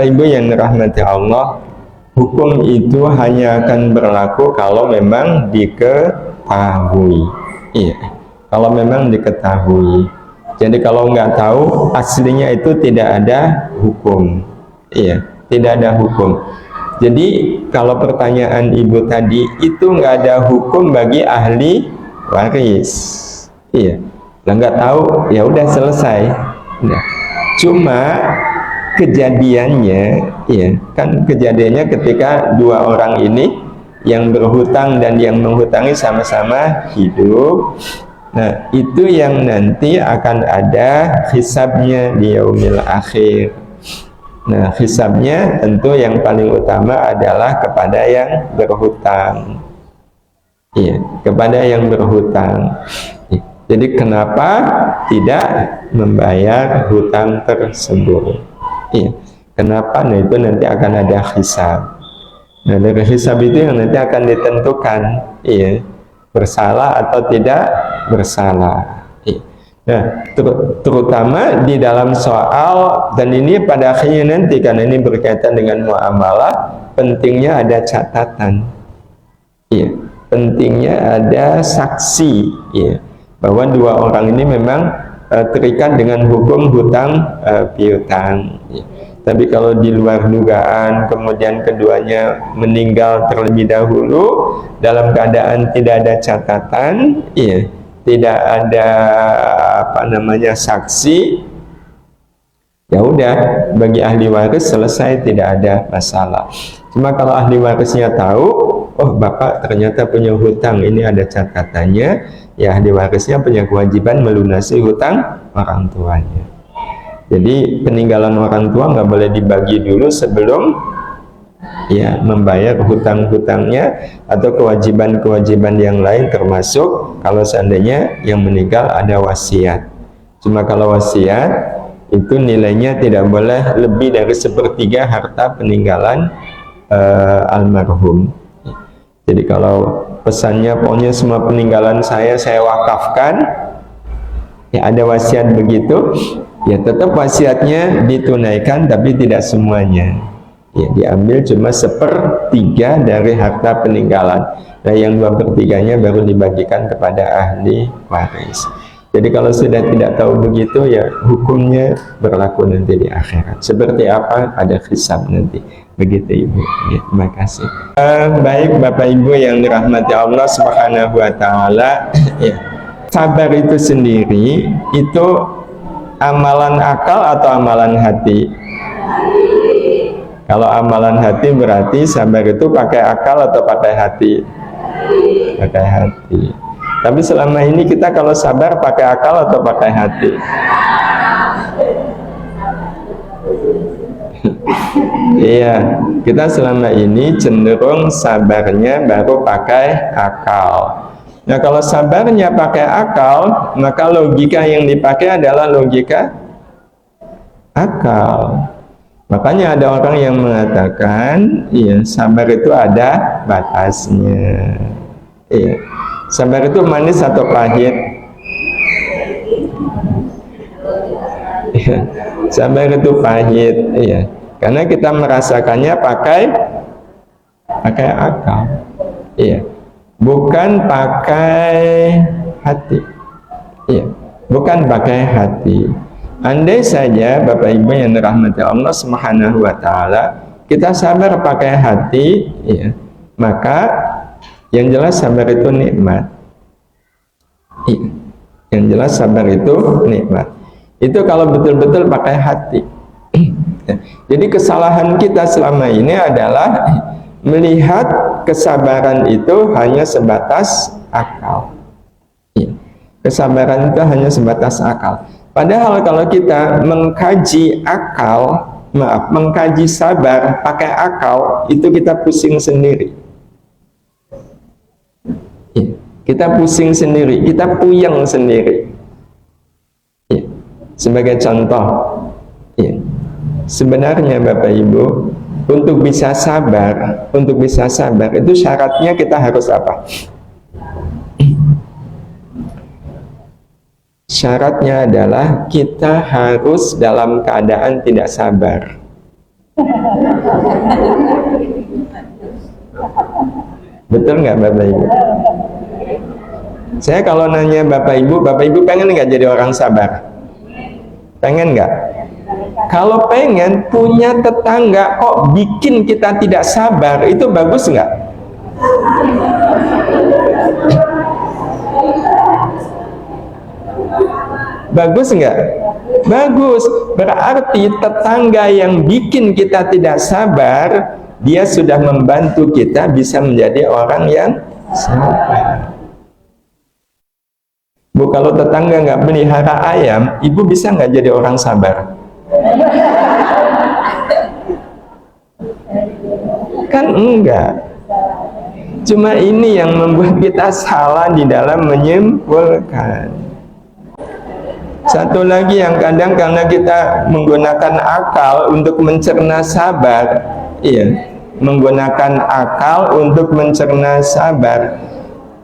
Bapak Ibu yang dirahmati Allah, hukum itu hanya akan berlaku kalau memang diketahui. Iya, kalau memang diketahui. Jadi kalau nggak tahu, aslinya itu tidak ada hukum. Iya, tidak ada hukum. Jadi kalau pertanyaan ibu tadi itu nggak ada hukum bagi ahli waris. Iya, nggak tahu, ya udah selesai. Nah, cuma kejadiannya, ya kan kejadiannya ketika dua orang ini yang berhutang dan yang menghutangi sama-sama hidup. Nah, itu yang nanti akan ada hisabnya di yaumil akhir. Nah, hisabnya tentu yang paling utama adalah kepada yang berhutang. Iya, kepada yang berhutang. Jadi kenapa tidak membayar hutang tersebut? Iya, kenapa? Nah, itu nanti akan ada hisab. Nah, dari hisab itu yang nanti akan ditentukan, iya, bersalah atau tidak bersalah. Nah, terutama di dalam soal, dan ini pada akhirnya nanti karena ini berkaitan dengan muamalah, pentingnya ada catatan. Iya, pentingnya ada saksi, iya, bahwa dua orang ini memang terikat dengan hukum hutang piutang. Iya. Tapi kalau di luar dugaan, kemudian keduanya meninggal terlebih dahulu dalam keadaan tidak ada catatan, iya, tidak ada saksi, ya udah, bagi ahli waris selesai, tidak ada masalah. Cuma kalau ahli warisnya tahu, oh bapak ternyata punya hutang, ini ada catatannya, ya ahli warisnya punya kewajiban melunasi hutang orang tuanya. Jadi peninggalan orang tua nggak boleh dibagi dulu sebelum ya membayar hutang-hutangnya atau kewajiban-kewajiban yang lain, termasuk kalau seandainya yang meninggal ada wasiat. Cuma kalau wasiat itu nilainya tidak boleh lebih dari 1/3 harta peninggalan almarhum. Jadi kalau pesannya pokoknya semua peninggalan saya wakafkan, ya ada wasiat begitu, ya tetap wasiatnya ditunaikan tapi tidak semuanya. Ya, diambil cuma 1/3 dari harta peninggalan. Nah, yang 2/3-nya baru dibagikan kepada ahli waris. Jadi kalau sudah tidak tahu begitu, ya hukumnya berlaku nanti di akhirat. Seperti apa? Ada hisab nanti. Begitu Ibu. Ya, terima kasih. Baik Bapak Ibu yang dirahmati Allah Subhanahu wa taala, ya. Sabar itu sendiri itu amalan akal atau amalan hati? Kalau amalan hati berarti sabar itu pakai akal atau pakai hati? Pakai hati. Tapi selama ini kita kalau sabar pakai akal atau pakai hati? Iya, kita selama ini cenderung sabarnya baru pakai akal. Nah, kalau sabarnya pakai akal, maka logika yang dipakai adalah logika akal. Makanya ada orang yang mengatakan, iya, sabar itu ada batasnya. Iya, sabar itu manis atau pahit? Iya, sabar itu pahit, iya. Karena kita merasakannya pakai akal, iya, bukan pakai hati, iya, bukan pakai hati. Andai saja Bapak Ibu yang dirahmati Allah Subhanahu wa taala, kita sabar pakai hati, ya, maka yang jelas sabar itu nikmat. Iya, yang jelas sabar itu nikmat. Itu kalau betul-betul pakai hati. Jadi kesalahan kita selama ini adalah melihat kesabaran itu hanya sebatas akal. Iya. Kesabaran itu hanya sebatas akal. Padahal kalau kita mengkaji mengkaji sabar pakai akal, itu kita pusing sendiri. Ya, kita pusing sendiri, kita puyeng sendiri. Ya, sebagai contoh, ya, sebenarnya Bapak Ibu, untuk bisa sabar itu syaratnya kita harus apa? Syaratnya adalah kita harus dalam keadaan tidak sabar. Betul nggak Bapak Ibu? Saya kalau nanya Bapak Ibu pengen nggak jadi orang sabar? Pengen nggak? Kalau pengen, punya tetangga kok bikin kita tidak sabar, itu bagus nggak? Bagus nggak? Bagus. Berarti tetangga yang bikin kita tidak sabar, dia sudah membantu kita bisa menjadi orang yang sabar. Bu, kalau tetangga nggak melihara ayam, ibu bisa nggak jadi orang sabar? Kan enggak. Cuma ini yang membuat kita salah di dalam menyimpulkan. Satu lagi yang kadang karena kita menggunakan akal untuk mencerna sabar, iya, menggunakan akal untuk mencerna sabar.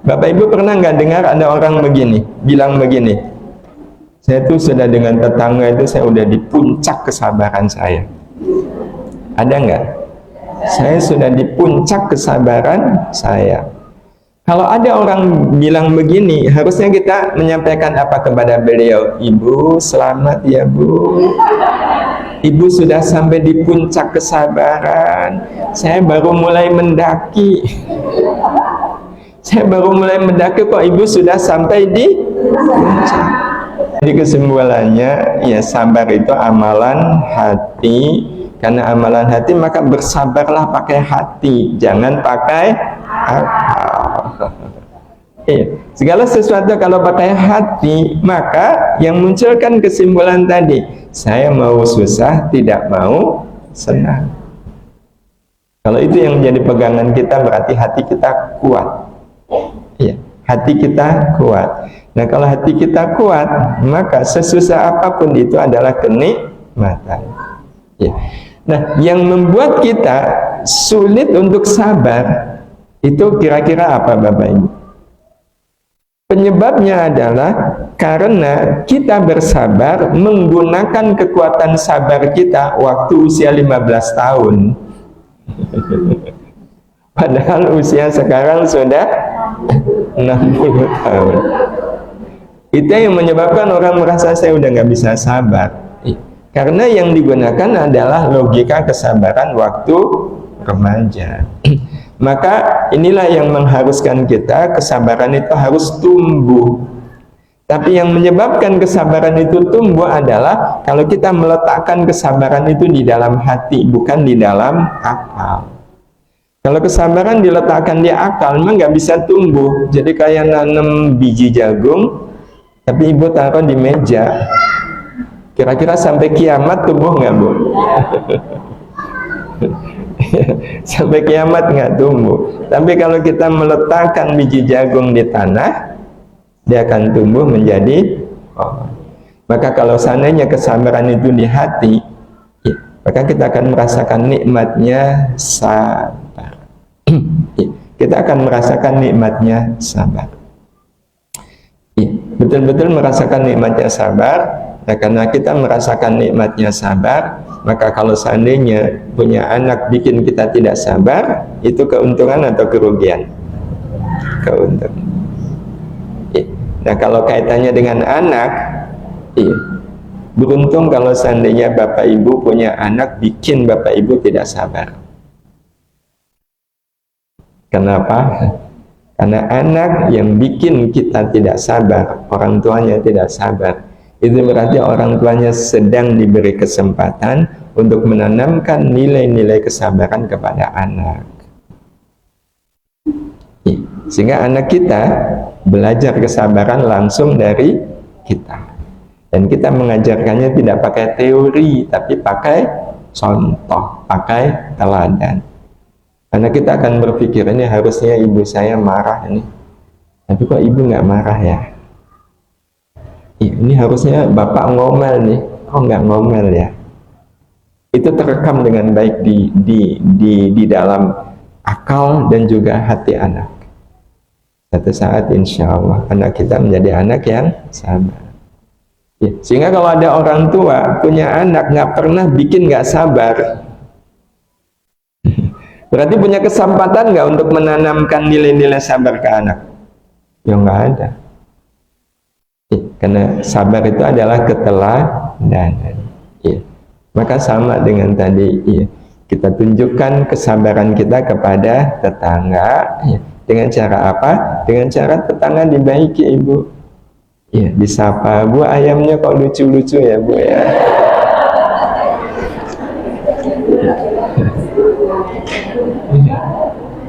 Bapak Ibu pernah nggak dengar ada orang begini, bilang begini, saya tuh sudah dengan tetangga itu saya udah di puncak kesabaran saya. Ada nggak? Saya sudah di puncak kesabaran saya. Kalau ada orang bilang begini, harusnya kita menyampaikan apa kepada beliau? Ibu, selamat ya Bu. Ibu sudah sampai di puncak kesabaran. Saya baru mulai mendaki. Saya baru mulai mendaki kok ibu sudah sampai di puncak. Jadi kesimpulannya, ya sabar itu amalan hati. Karena amalan hati maka bersabarlah pakai hati, jangan pakai akal. Segala sesuatu kalau pakai hati, maka yang munculkan kesimpulan tadi, saya mau susah, tidak mau senang. Kalau itu yang menjadi pegangan kita, berarti hati kita kuat. Iya, hati kita kuat. Nah, kalau hati kita kuat, maka sesusah apapun itu adalah kenikmatan. Ya. Nah, yang membuat kita sulit untuk sabar itu kira-kira apa Bapak Ibu? Penyebabnya adalah karena kita bersabar menggunakan kekuatan sabar kita waktu usia 15 tahun. Padahal usia sekarang sudah 60 tahun. Itu yang menyebabkan orang merasa saya udah nggak bisa sabar. Karena yang digunakan adalah logika kesabaran waktu remaja. Maka inilah yang mengharuskan kita, kesabaran itu harus tumbuh. Tapi yang menyebabkan kesabaran itu tumbuh adalah kalau kita meletakkan kesabaran itu di dalam hati, bukan di dalam akal. Kalau kesabaran diletakkan di akal, memang nggak bisa tumbuh. Jadi kayak nanam biji jagung, tapi ibu taruh di meja. Kira-kira sampai kiamat tumbuh nggak Bu? Sampai kiamat nggak tumbuh. Tapi kalau kita meletakkan biji jagung di tanah, dia akan tumbuh menjadi pohon. Maka kalau seandainya kesabaran itu di hati, ya, maka kita akan merasakan nikmatnya sabar. Ya, kita akan merasakan nikmatnya sabar. Ya, betul-betul merasakan nikmatnya sabar. Nah, karena kita merasakan nikmatnya sabar, maka kalau seandainya punya anak bikin kita tidak sabar, itu keuntungan atau kerugian? Keuntungan. Ya. Nah, kalau kaitannya dengan anak, iya, beruntung kalau seandainya Bapak Ibu punya anak bikin Bapak Ibu tidak sabar. Kenapa? Karena anak yang bikin kita tidak sabar, orang tuanya tidak sabar, itu berarti orang tuanya sedang diberi kesempatan untuk menanamkan nilai-nilai kesabaran kepada anak. Sehingga anak kita belajar kesabaran langsung dari kita. Dan kita mengajarkannya tidak pakai teori, tapi pakai contoh, pakai teladan. Karena kita akan berpikir, ini harusnya ibu saya marah ini. Tapi kok ibu nggak marah ya? Ini harusnya bapak ngomel nih, kok nggak ngomel ya? Itu terekam dengan baik di dalam akal dan juga hati anak. Satu saat insya Allah anak kita menjadi anak yang sabar. Ya, sehingga kalau ada orang tua punya anak nggak pernah bikin nggak sabar, Berarti punya kesempatan nggak untuk menanamkan nilai-nilai sabar ke anak? Ya nggak ada. Karena sabar itu adalah keteladanan. Ya. Maka sama dengan tadi, ya. Kita tunjukkan kesabaran kita kepada tetangga, ya. Dengan cara apa? Dengan cara tetangga dibaiki, Ibu. Ya, disapa, Bu, ayamnya kok lucu-lucu ya, Bu ya.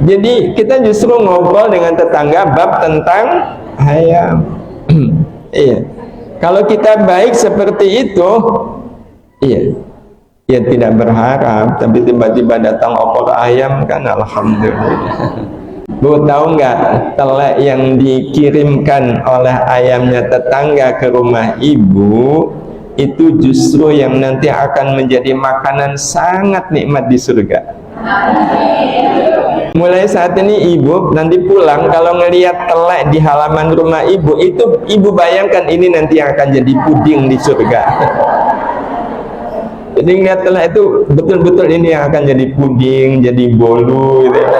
Jadi kita justru ngobrol dengan tetangga bab tentang ayam. Iya. Kalau kita baik seperti itu, iya. Ya tidak berharap, tapi tiba-tiba datang opor ayam kan alhamdulillah. Bu, tahu nggak telek yang dikirimkan oleh ayamnya tetangga ke rumah Ibu itu justru yang nanti akan menjadi makanan sangat nikmat di surga. Mulai saat ini Ibu nanti pulang kalau ngelihat telek di halaman rumah Ibu itu Ibu bayangkan ini nanti akan jadi puding di surga. Jadi ngelihat telek itu betul-betul ini yang akan jadi puding, jadi bolu gitu ya.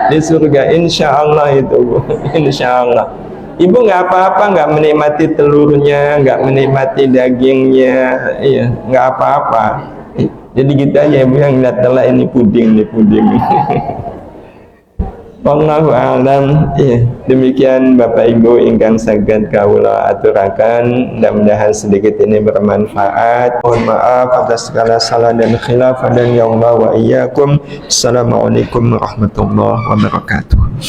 Di surga insya Allah itu, Bu. Insya Allah. Ibu nggak apa-apa, nggak menikmati telurnya, nggak menikmati dagingnya, iya, nggak apa-apa. Jadi kita aja Ibu yang lihat telek ini puding, Wallahu a'lam. Iya, demikian Bapak Ibu ingkang saged kawula aturaken, mudah-mudahan sedikit ini bermanfaat. Mohon maaf atas segala salah dan khilaf dan ya Allah wa iyyakum. Assalamualaikum warahmatullahi wabarakatuh.